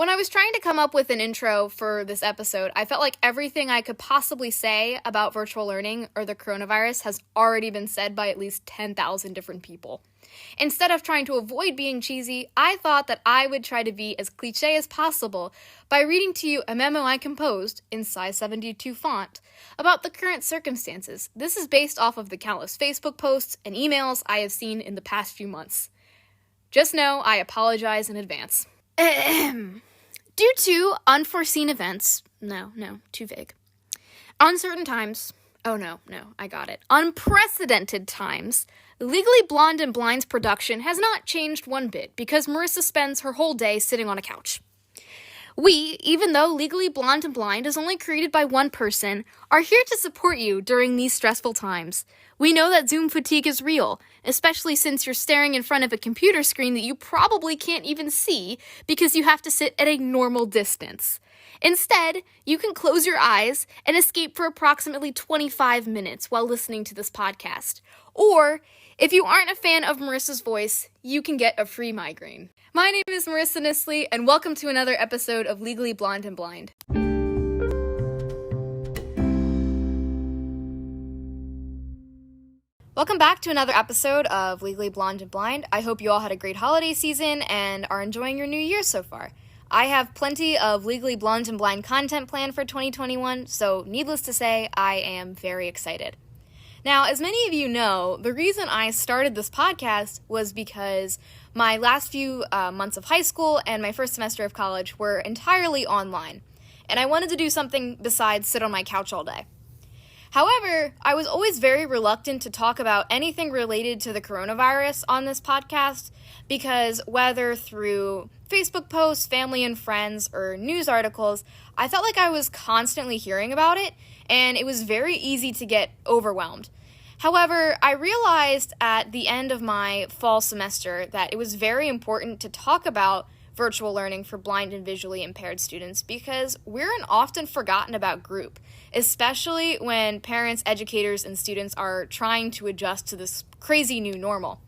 When I was trying to come up with an intro for this episode, I felt like everything I could possibly say about virtual learning or the coronavirus has already been said by at least 10,000 different people. Instead of trying to avoid being cheesy, I thought that I would try to be as cliche as possible by reading to you a memo I composed in size 72 font about the current circumstances. This is based off of the countless Facebook posts and emails I have seen in the past few months. Just know I apologize in advance. Due to unforeseen events, too vague. Uncertain times, unprecedented times, Legally Blonde and Blind's production has not changed one bit because Marissa spends her whole day sitting on a couch. We, even though Legally Blonde and Blind is only created by one person, are here to support you during these stressful times. We know that Zoom fatigue is real, especially since you're staring in front of a computer screen that you probably can't even see because you have to sit at a normal distance. Instead, you can close your eyes and escape for approximately 25 minutes while listening to this podcast. Or, if you aren't a fan of Marissa's voice, you can get a free migraine. My name is Marissa Nisley, and welcome to another episode of Legally Blonde and Blind. Welcome back to another episode of Legally Blonde and Blind. I hope you all had a great holiday season and are enjoying your new year so far. I have plenty of Legally Blonde and Blind content planned for 2021, so needless to say, I am very excited. Now, as many of you know, the reason I started this podcast was because my last few months of high school and my first semester of college were entirely online, and I wanted to do something besides sit on my couch all day. However, I was always very reluctant to talk about anything related to the coronavirus on this podcast because whether through Facebook posts, family and friends, or news articles, I felt like I was constantly hearing about it, and it was very easy to get overwhelmed. However, I realized at the end of my fall semester that it was very important to talk about virtual learning for blind and visually impaired students because we're an often forgotten about group, especially when parents, educators, and students are trying to adjust to this crazy new normal.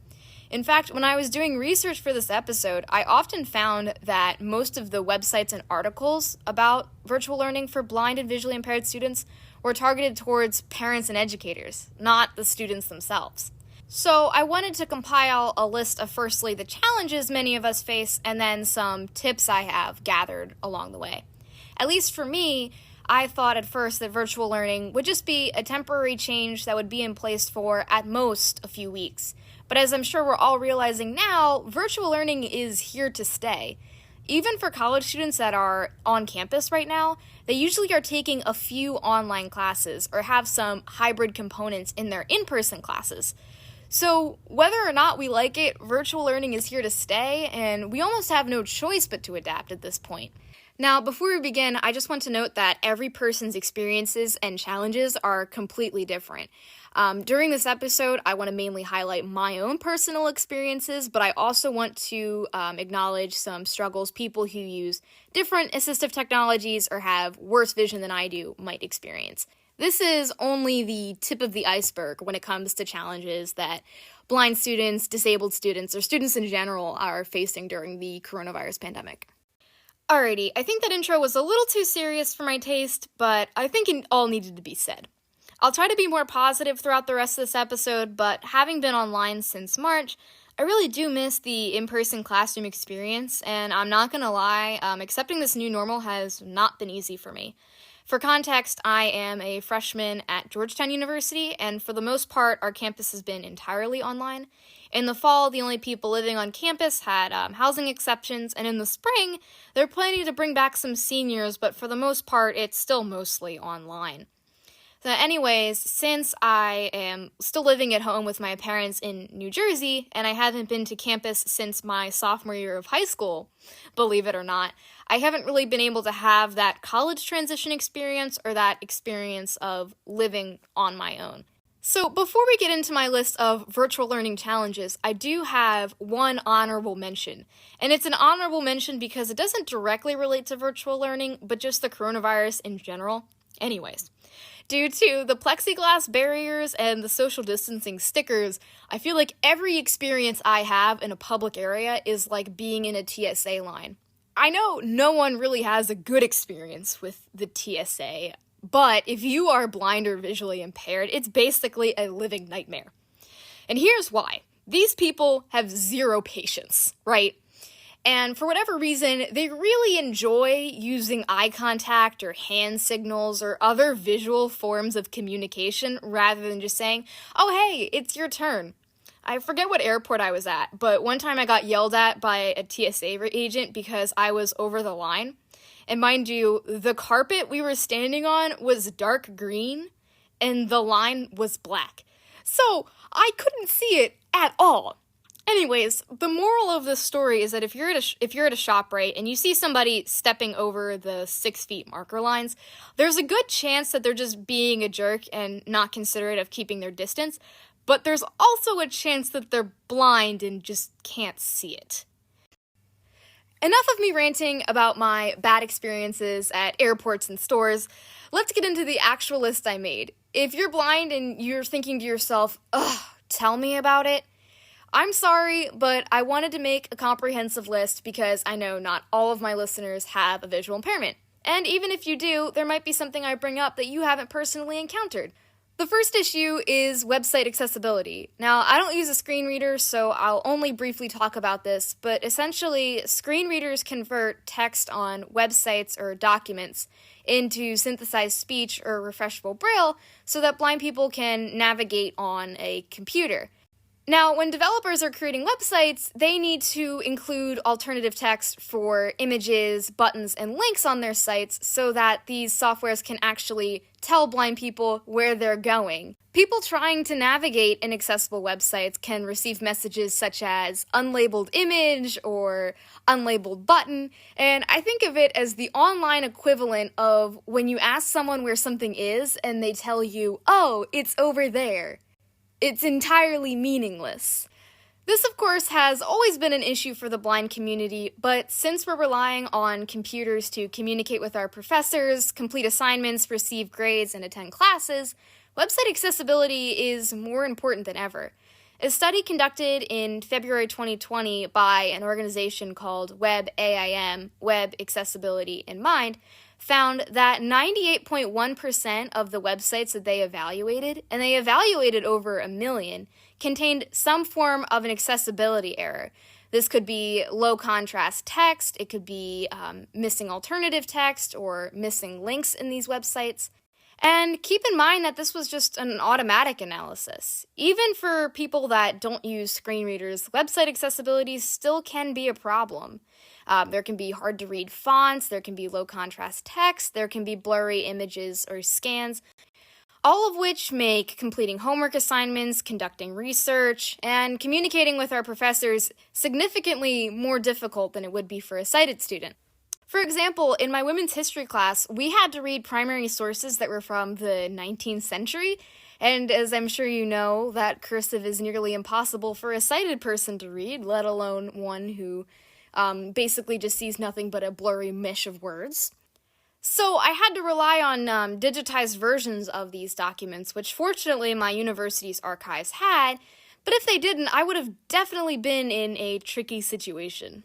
In fact, when I was doing research for this episode, I often found that most of the websites and articles about virtual learning for blind and visually impaired students were targeted towards parents and educators, not the students themselves. So I wanted to compile a list of firstly the challenges many of us face and then some tips I have gathered along the way. At least for me, I thought at first that virtual learning would just be a temporary change that would be in place for, at most, a few weeks. But as I'm sure we're all realizing now, virtual learning is here to stay. Even for college students that are on campus right now, they usually are taking a few online classes or have some hybrid components in their in-person classes. So whether or not we like it, virtual learning is here to stay, and we almost have no choice but to adapt at this point. Now, before we begin, I just want to note that every person's experiences and challenges are completely different. During this episode, I want to mainly highlight my own personal experiences, but I also want to acknowledge some struggles people who use different assistive technologies or have worse vision than I do might experience. This is only the tip of the iceberg when it comes to challenges that blind students, disabled students, or students in general are facing during the coronavirus pandemic. Alrighty, I think that intro was a little too serious for my taste, but I think it all needed to be said. I'll try to be more positive throughout the rest of this episode, but having been online since March, I really do miss the in-person classroom experience, and I'm not gonna lie, accepting this new normal has not been easy for me. For context, I am a freshman at Georgetown University, and for the most part, our campus has been entirely online. In the fall, the only people living on campus had housing exceptions, and in the spring, they're planning to bring back some seniors, but for the most part, it's still mostly online. So anyways, since I am still living at home with my parents in New Jersey, and I haven't been to campus since my sophomore year of high school, believe it or not, I haven't really been able to have that college transition experience or that experience of living on my own. So before we get into my list of virtual learning challenges, I do have one honorable mention. And it's an honorable mention because it doesn't directly relate to virtual learning, but just the coronavirus in general. Anyways, due to the plexiglass barriers and the social distancing stickers, I feel like every experience I have in a public area is like being in a TSA line. I know no one really has a good experience with the TSA, but if you are blind or visually impaired, it's basically a living nightmare. And here's why. These people have zero patience, right? And for whatever reason, they really enjoy using eye contact or hand signals or other visual forms of communication rather than just saying, "Oh, hey, it's your turn." I forget what airport I was at, but one time I got yelled at by a TSA agent because I was over the line. And mind you, the carpet we were standing on was dark green and the line was black. So I couldn't see it at all. Anyways, the moral of this story is that if you're at a shop, right, and you see somebody stepping over the 6 feet marker lines, there's a good chance that they're just being a jerk and not considerate of keeping their distance, but there's also a chance that they're blind and just can't see it. Enough of me ranting about my bad experiences at airports and stores. Let's get into the actual list I made. If you're blind and you're thinking to yourself, "Ugh, tell me about it," I'm sorry, but I wanted to make a comprehensive list because I know not all of my listeners have a visual impairment. And even if you do, there might be something I bring up that you haven't personally encountered. The first issue is website accessibility. Now, I don't use a screen reader, so I'll only briefly talk about this, but essentially, screen readers convert text on websites or documents into synthesized speech or refreshable braille so that blind people can navigate on a computer. Now, when developers are creating websites, they need to include alternative text for images, buttons, and links on their sites so that these softwares can actually tell blind people where they're going. People trying to navigate inaccessible websites can receive messages such as unlabeled image or unlabeled button, and I think of it as the online equivalent of when you ask someone where something is and they tell you, "Oh, it's over there." It's entirely meaningless. This, of course, has always been an issue for the blind community, but since we're relying on computers to communicate with our professors, complete assignments, receive grades, and attend classes, website accessibility is more important than ever. A study conducted in February 2020 by an organization called WebAIM, Web Accessibility in Mind, found that 98.1% of the websites that they evaluated, and they evaluated over 1 million, contained some form of an accessibility error. This could be low contrast text, it could be missing alternative text, or missing links in these websites. And keep in mind that this was just an automatic analysis. Even for people that don't use screen readers, website accessibility still can be a problem. There can be hard-to-read fonts, there can be low-contrast text, there can be blurry images or scans, all of which make completing homework assignments, conducting research, and communicating with our professors significantly more difficult than it would be for a sighted student. For example, in my women's history class, we had to read primary sources that were from the 19th century, and as I'm sure you know, that cursive is nearly impossible for a sighted person to read, let alone one who basically just sees nothing but a blurry mesh of words. So I had to rely on digitized versions of these documents, which fortunately my university's archives had, but if they didn't, I would have definitely been in a tricky situation.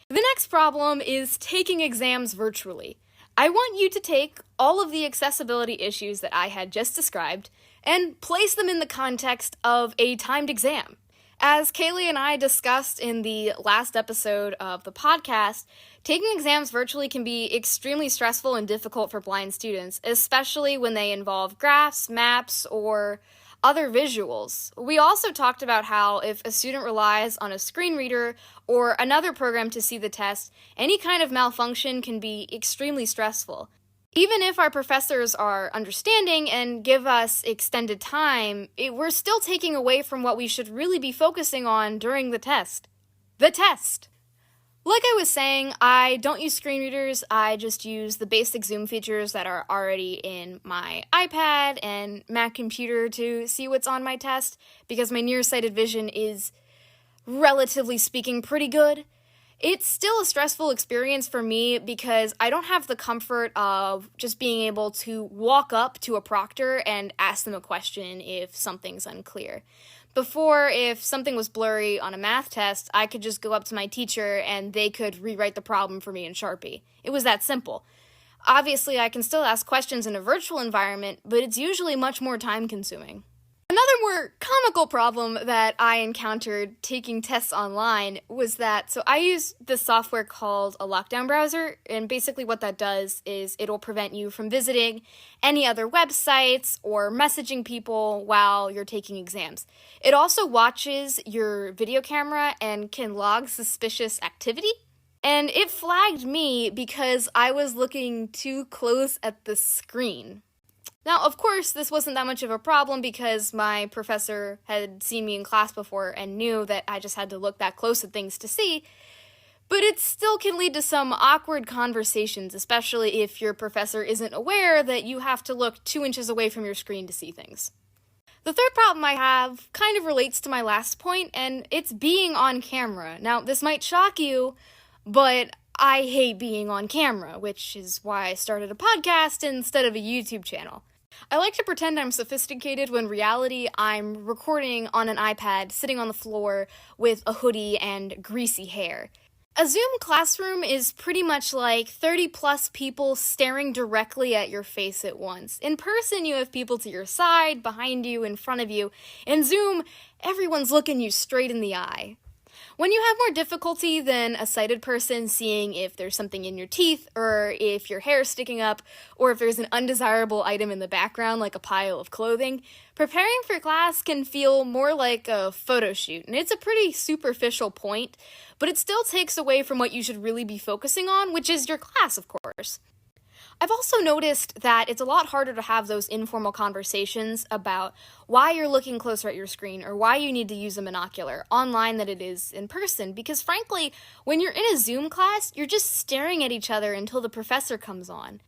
The next problem is taking exams virtually. I want you to take all of the accessibility issues that I had just described and place them in the context of a timed exam. As Kaylee and I discussed in the last episode of the podcast, taking exams virtually can be extremely stressful and difficult for blind students, especially when they involve graphs, maps, or other visuals. We also talked about how if a student relies on a screen reader or another program to see the test, any kind of malfunction can be extremely stressful. Even if our professors are understanding and give us extended time, we're still taking away from what we should really be focusing on during the test. The test! Like I was saying, I don't use screen readers, I just use the basic zoom features that are already in my iPad and Mac computer to see what's on my test, because my nearsighted vision is, relatively speaking, pretty good. It's still a stressful experience for me because I don't have the comfort of just being able to walk up to a proctor and ask them a question if something's unclear. Before, if something was blurry on a math test, I could just go up to my teacher and they could rewrite the problem for me in Sharpie. It was that simple. Obviously, I can still ask questions in a virtual environment, but it's usually much more time-consuming. Another more comical problem that I encountered taking tests online was that, so I use this software called a lockdown browser, and basically what that does is it'll prevent you from visiting any other websites or messaging people while you're taking exams. It also watches your video camera and can log suspicious activity. And it flagged me because I was looking too close at the screen. Now, of course, this wasn't that much of a problem because my professor had seen me in class before and knew that I just had to look that close at things to see, but it still can lead to some awkward conversations, especially if your professor isn't aware that you have to look 2 inches away from your screen to see things. The third problem I have kind of relates to my last point, and it's being on camera. Now, this might shock you, but I hate being on camera, which is why I started a podcast instead of a YouTube channel. I like to pretend I'm sophisticated when in reality I'm recording on an iPad, sitting on the floor with a hoodie and greasy hair. A Zoom classroom is pretty much like 30 plus people staring directly at your face at once. In person, you have people to your side, behind you, in front of you. In Zoom, everyone's looking you straight in the eye. When you have more difficulty than a sighted person seeing if there's something in your teeth, or if your hair is sticking up, or if there's an undesirable item in the background like a pile of clothing, preparing for class can feel more like a photo shoot, and it's a pretty superficial point, but it still takes away from what you should really be focusing on, which is your class, of course. I've also noticed that it's a lot harder to have those informal conversations about why you're looking closer at your screen or why you need to use a monocular online than it is in person, because frankly, when you're in a Zoom class, you're just staring at each other until the professor comes on.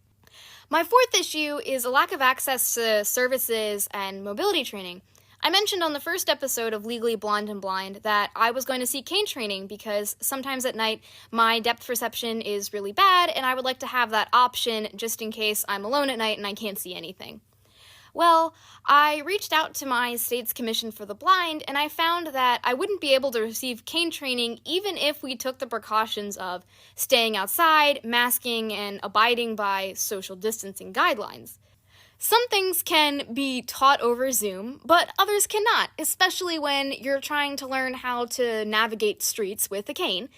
My fourth issue is a lack of access to services and mobility training. I mentioned on the first episode of Legally Blonde and Blind that I was going to seek cane training because sometimes at night my depth perception is really bad and I would like to have that option just in case I'm alone at night and I can't see anything. Well, I reached out to my state's Commission for the Blind and I found that I wouldn't be able to receive cane training even if we took the precautions of staying outside, masking, and abiding by social distancing guidelines. Some things can be taught over Zoom, but others cannot, especially when you're trying to learn how to navigate streets with a cane.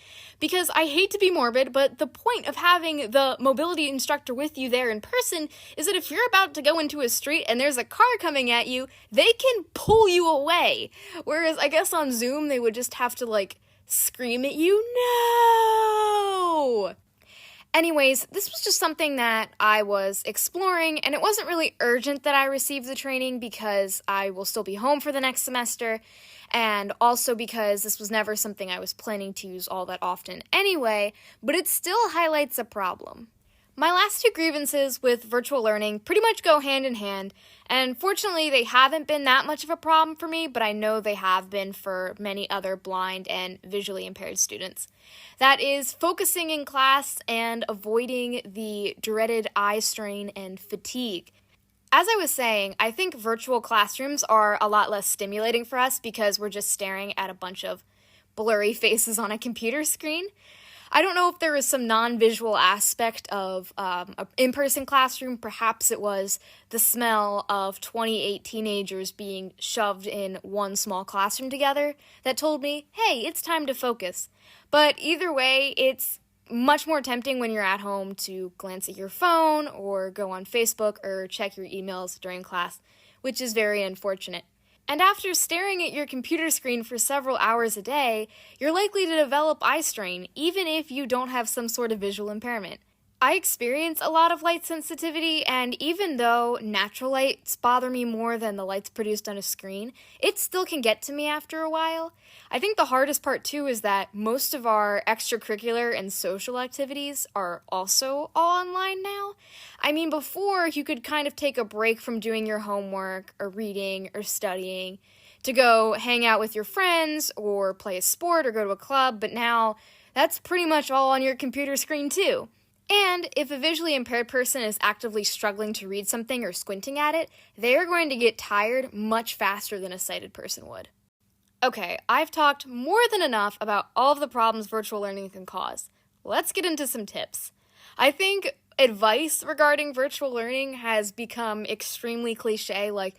Because I hate to be morbid, but the point of having the mobility instructor with you there in person is that if you're about to go into a street and there's a car coming at you, they can pull you away. Whereas I guess on Zoom they would just have to scream at you, "No!" Anyways, this was just something that I was exploring, and it wasn't really urgent that I receive the training because I will still be home for the next semester, and also because this was never something I was planning to use all that often anyway, but it still highlights a problem. My last two grievances with virtual learning pretty much go hand in hand, and fortunately they haven't been that much of a problem for me, but I know they have been for many other blind and visually impaired students. That is focusing in class and avoiding the dreaded eye strain and fatigue. As I was saying, I think virtual classrooms are a lot less stimulating for us because we're just staring at a bunch of blurry faces on a computer screen. I don't know if there was some non-visual aspect of an in-person classroom. Perhaps it was the smell of 28 teenagers being shoved in one small classroom together that told me, hey, it's time to focus. But either way, it's much more tempting when you're at home to glance at your phone or go on Facebook or check your emails during class, which is very unfortunate. And after staring at your computer screen for several hours a day, you're likely to develop eye strain, even if you don't have some sort of visual impairment. I experience a lot of light sensitivity, and even though natural lights bother me more than the lights produced on a screen, it still can get to me after a while. I think the hardest part too is that most of our extracurricular and social activities are also all online now. I mean, before you could kind of take a break from doing your homework or reading or studying to go hang out with your friends or play a sport or go to a club, but now that's pretty much all on your computer screen too. And if a visually impaired person is actively struggling to read something or squinting at it, they are going to get tired much faster than a sighted person would. Okay, I've talked more than enough about all of the problems virtual learning can cause. Let's get into some tips. I think advice regarding virtual learning has become extremely cliche, like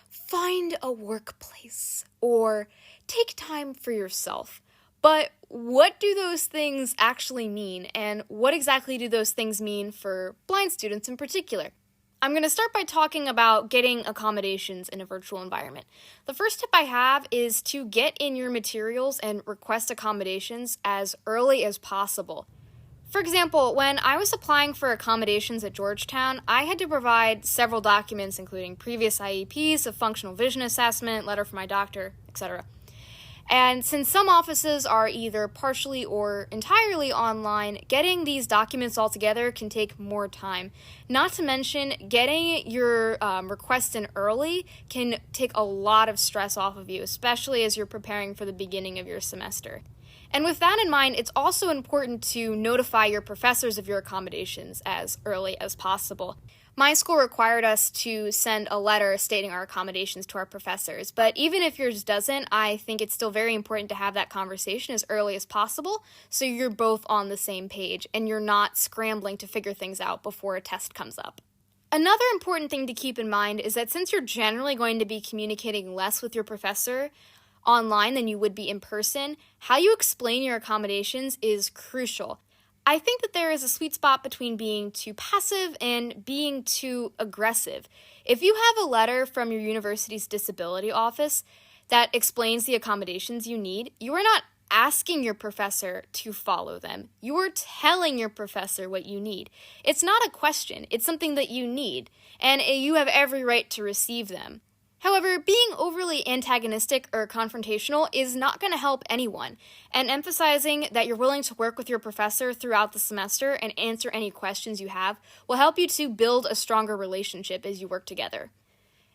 find a workplace or take time for yourself. But what do those things actually mean, and what exactly do those things mean for blind students in particular? I'm going to start by talking about getting accommodations in a virtual environment. The first tip I have is to get in your materials and request accommodations as early as possible. For example, when I was applying for accommodations at Georgetown, I had to provide several documents including previous IEPs, a functional vision assessment, letter from my doctor, etc. And since some offices are either partially or entirely online, getting these documents all together can take more time. Not to mention, getting your request in early can take a lot of stress off of you, especially as you're preparing for the beginning of your semester. And with that in mind, it's also important to notify your professors of your accommodations as early as possible. My school required us to send a letter stating our accommodations to our professors, but even if yours doesn't, I think it's still very important to have that conversation as early as possible so you're both on the same page and you're not scrambling to figure things out before a test comes up. Another important thing to keep in mind is that since you're generally going to be communicating less with your professor online than you would be in person, how you explain your accommodations is crucial. I think that there is a sweet spot between being too passive and being too aggressive. If you have a letter from your university's disability office that explains the accommodations you need, you are not asking your professor to follow them. You are telling your professor what you need. It's not a question, it's something that you need, and you have every right to receive them. However, being overly antagonistic or confrontational is not going to help anyone, and emphasizing that you're willing to work with your professor throughout the semester and answer any questions you have will help you to build a stronger relationship as you work together.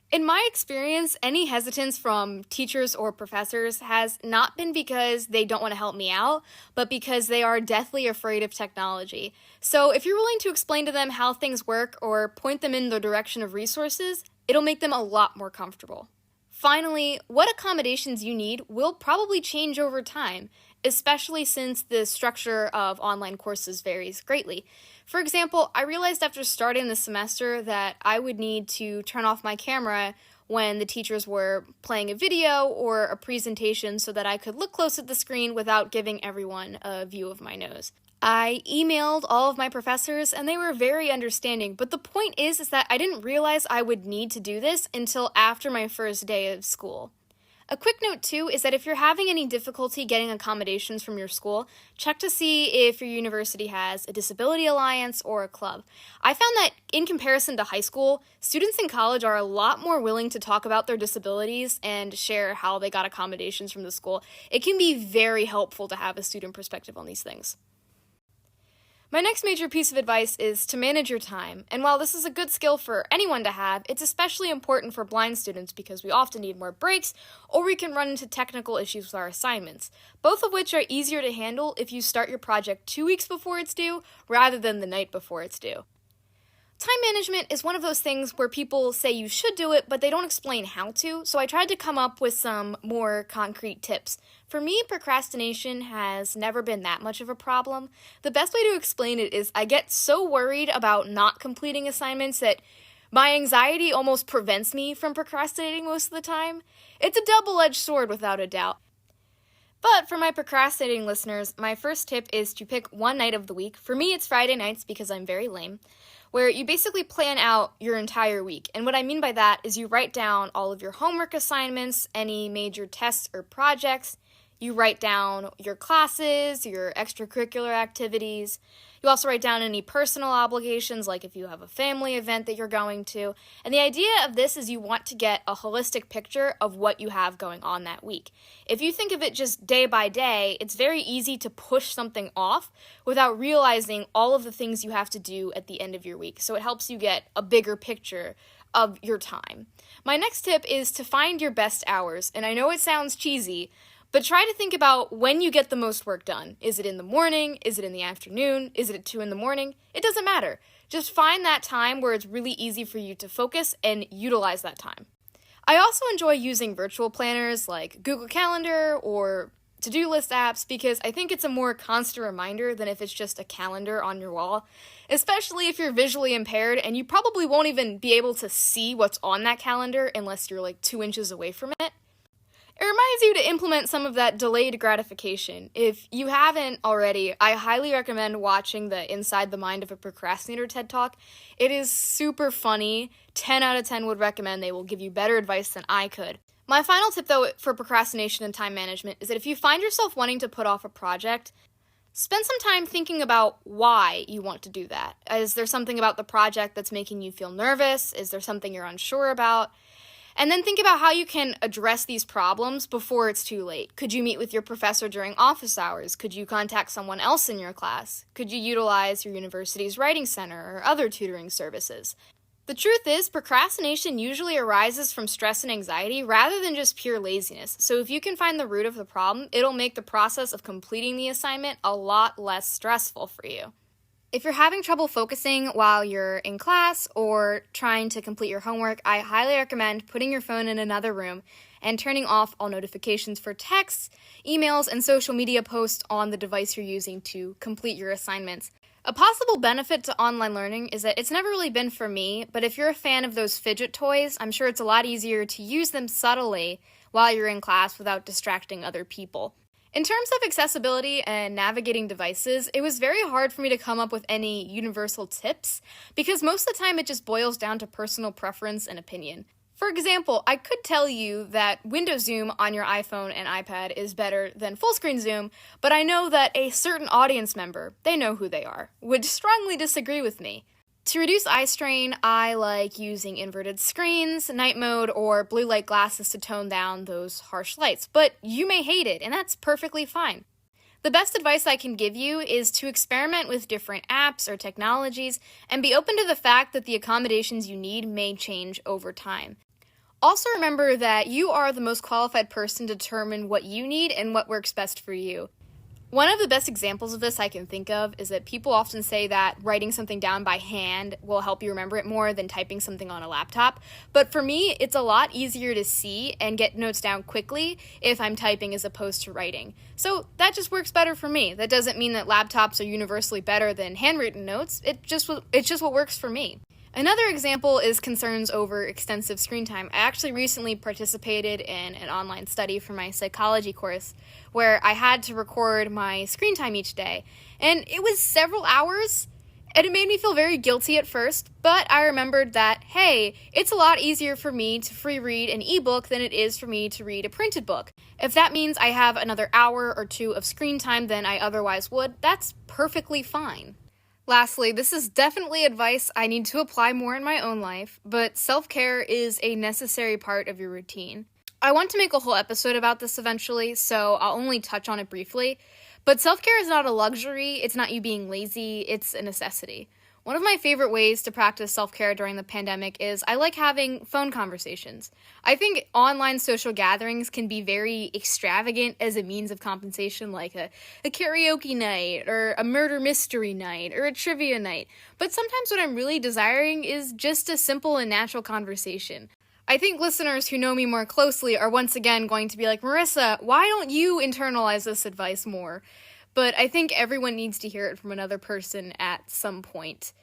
In my experience, any hesitance from teachers or professors has not been because they don't want to help me out, but because they are deathly afraid of technology. So if you're willing to explain to them how things work or point them in the direction of resources, it'll make them a lot more comfortable. Finally, what accommodations you need will probably change over time, especially since the structure of online courses varies greatly. For example, I realized after starting the semester that I would need to turn off my camera when the teachers were playing a video or a presentation so that I could look close at the screen without giving everyone a view of my nose. I emailed all of my professors and they were very understanding, but the point is that I didn't realize I would need to do this until after my first day of school. A quick note too is that if you're having any difficulty getting accommodations from your school, check to see if your university has a disability alliance or a club. I found that in comparison to high school, students in college are a lot more willing to talk about their disabilities and share how they got accommodations from the school. It can be very helpful to have a student perspective on these things. My next major piece of advice is to manage your time, and while this is a good skill for anyone to have, it's especially important for blind students because we often need more breaks, or we can run into technical issues with our assignments, both of which are easier to handle if you start your project 2 weeks before it's due, rather than the night before it's due. Time management is one of those things where people say you should do it, but they don't explain how to, so I tried to come up with some more concrete tips. For me, procrastination has never been that much of a problem. The best way to explain it is I get so worried about not completing assignments that my anxiety almost prevents me from procrastinating most of the time. It's a double-edged sword without a doubt. But for my procrastinating listeners, my first tip is to pick one night of the week. For me, it's Friday nights because I'm very lame, where you basically plan out your entire week. And what I mean by that is you write down all of your homework assignments, any major tests or projects. You write down your classes, your extracurricular activities. You also write down any personal obligations, like if you have a family event that you're going to. And the idea of this is you want to get a holistic picture of what you have going on that week. If you think of it just day by day, it's very easy to push something off without realizing all of the things you have to do at the end of your week. So it helps you get a bigger picture of your time. My next tip is to find your best hours. And I know it sounds cheesy, but try to think about when you get the most work done. Is it in the morning? Is it in the afternoon? Is it at 2 in the morning? It doesn't matter. Just find that time where it's really easy for you to focus and utilize that time. I also enjoy using virtual planners like Google Calendar or to-do list apps because I think it's a more constant reminder than if it's just a calendar on your wall, especially if you're visually impaired and you probably won't even be able to see what's on that calendar unless you're like 2 inches away from it. It reminds you to implement some of that delayed gratification. If you haven't already, I highly recommend watching the Inside the Mind of a Procrastinator TED Talk. It is super funny. 10 out of 10 would recommend. They will give you better advice than I could. My final tip, though, for procrastination and time management is that if you find yourself wanting to put off a project, spend some time thinking about why you want to do that. Is there something about the project that's making you feel nervous? Is there something you're unsure about? And then think about how you can address these problems before it's too late. Could you meet with your professor during office hours? Could you contact someone else in your class? Could you utilize your university's writing center or other tutoring services? The truth is, procrastination usually arises from stress and anxiety rather than just pure laziness. So if you can find the root of the problem, it'll make the process of completing the assignment a lot less stressful for you. If you're having trouble focusing while you're in class or trying to complete your homework, I highly recommend putting your phone in another room and turning off all notifications for texts, emails, and social media posts on the device you're using to complete your assignments. A possible benefit to online learning is that it's never really been for me, but if you're a fan of those fidget toys, I'm sure it's a lot easier to use them subtly while you're in class without distracting other people. In terms of accessibility and navigating devices, it was very hard for me to come up with any universal tips because most of the time it just boils down to personal preference and opinion. For example, I could tell you that window zoom on your iPhone and iPad is better than full screen zoom, but I know that a certain audience member, they know who they are, would strongly disagree with me. To reduce eye strain, I like using inverted screens, night mode, or blue light glasses to tone down those harsh lights, but you may hate it, and that's perfectly fine. The best advice I can give you is to experiment with different apps or technologies and be open to the fact that the accommodations you need may change over time. Also remember that you are the most qualified person to determine what you need and what works best for you. One of the best examples of this I can think of is that people often say that writing something down by hand will help you remember it more than typing something on a laptop. But for me, it's a lot easier to see and get notes down quickly if I'm typing as opposed to writing. So that just works better for me. That doesn't mean that laptops are universally better than handwritten notes. It's just what works for me. Another example is concerns over extensive screen time. I actually recently participated in an online study for my psychology course where I had to record my screen time each day. And it was several hours, and it made me feel very guilty at first, but I remembered that, hey, it's a lot easier for me to free read an ebook than it is for me to read a printed book. If that means I have another hour or two of screen time than I otherwise would, that's perfectly fine. Lastly, this is definitely advice I need to apply more in my own life, but self-care is a necessary part of your routine. I want to make a whole episode about this eventually, so I'll only touch on it briefly, but self-care is not a luxury, it's not you being lazy, it's a necessity. One of my favorite ways to practice self-care during the pandemic is I like having phone conversations. I think online social gatherings can be very extravagant as a means of compensation, like a karaoke night, or a murder mystery night, or a trivia night. But sometimes what I'm really desiring is just a simple and natural conversation. I think listeners who know me more closely are once again going to be like, Marissa, why don't you internalize this advice more? But I think everyone needs to hear it from another person at some point.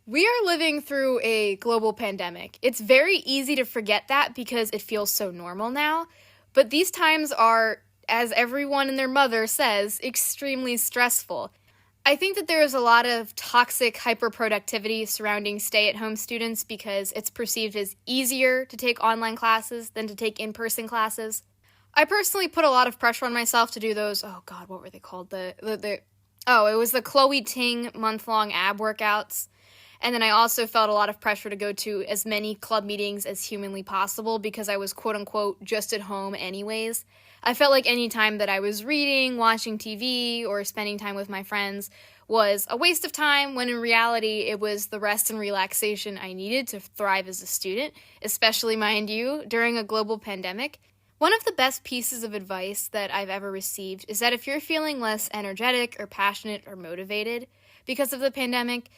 We are living through a global pandemic. It's very easy to forget that because it feels so normal now. But these times are, as everyone and their mother says, extremely stressful. I think that there is a lot of toxic hyperproductivity surrounding stay-at-home students because it's perceived as easier to take online classes than to take in-person classes. I personally put a lot of pressure on myself to do those, what were they called? It was the Chloe Ting month-long ab workouts. And then I also felt a lot of pressure to go to as many club meetings as humanly possible because I was quote-unquote just at home anyways. I felt like any time that I was reading, watching TV, or spending time with my friends was a waste of time, when in reality it was the rest and relaxation I needed to thrive as a student, especially, mind you, during a global pandemic. One of the best pieces of advice that I've ever received is that if you're feeling less energetic or passionate or motivated because of the pandemic,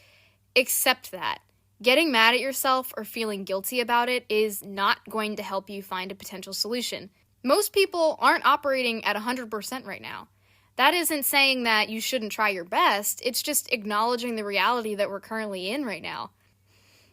accept that. Getting mad at yourself or feeling guilty about it is not going to help you find a potential solution. Most people aren't operating at 100% right now. That isn't saying that you shouldn't try your best, it's just acknowledging the reality that we're currently in right now.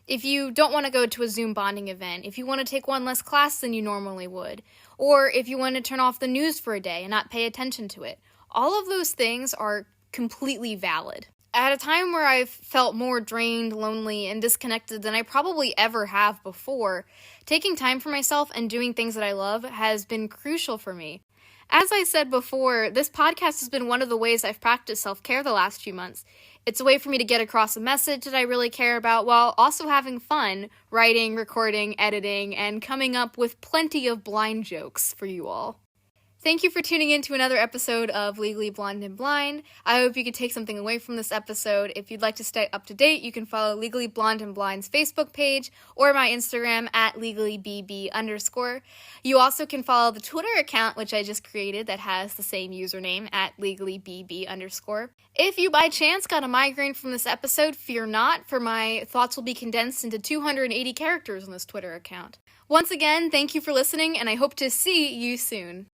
If you don't want to go to a Zoom bonding event, if you want to take one less class than you normally would, or if you want to turn off the news for a day and not pay attention to it, all of those things are completely valid. At a time where I've felt more drained, lonely, and disconnected than I probably ever have before, taking time for myself and doing things that I love has been crucial for me. As I said before, this podcast has been one of the ways I've practiced self-care the last few months. It's a way for me to get across a message that I really care about while also having fun writing, recording, editing, and coming up with plenty of blind jokes for you all. Thank you for tuning in to another episode of Legally Blonde and Blind. I hope you could take something away from this episode. If you'd like to stay up to date, you can follow Legally Blonde and Blind's Facebook page or my Instagram at legallybb_. You also can follow the Twitter account, which I just created, that has the same username at legallybb_. If you by chance got a migraine from this episode, fear not, for my thoughts will be condensed into 280 characters on this Twitter account. Once again, thank you for listening, and I hope to see you soon.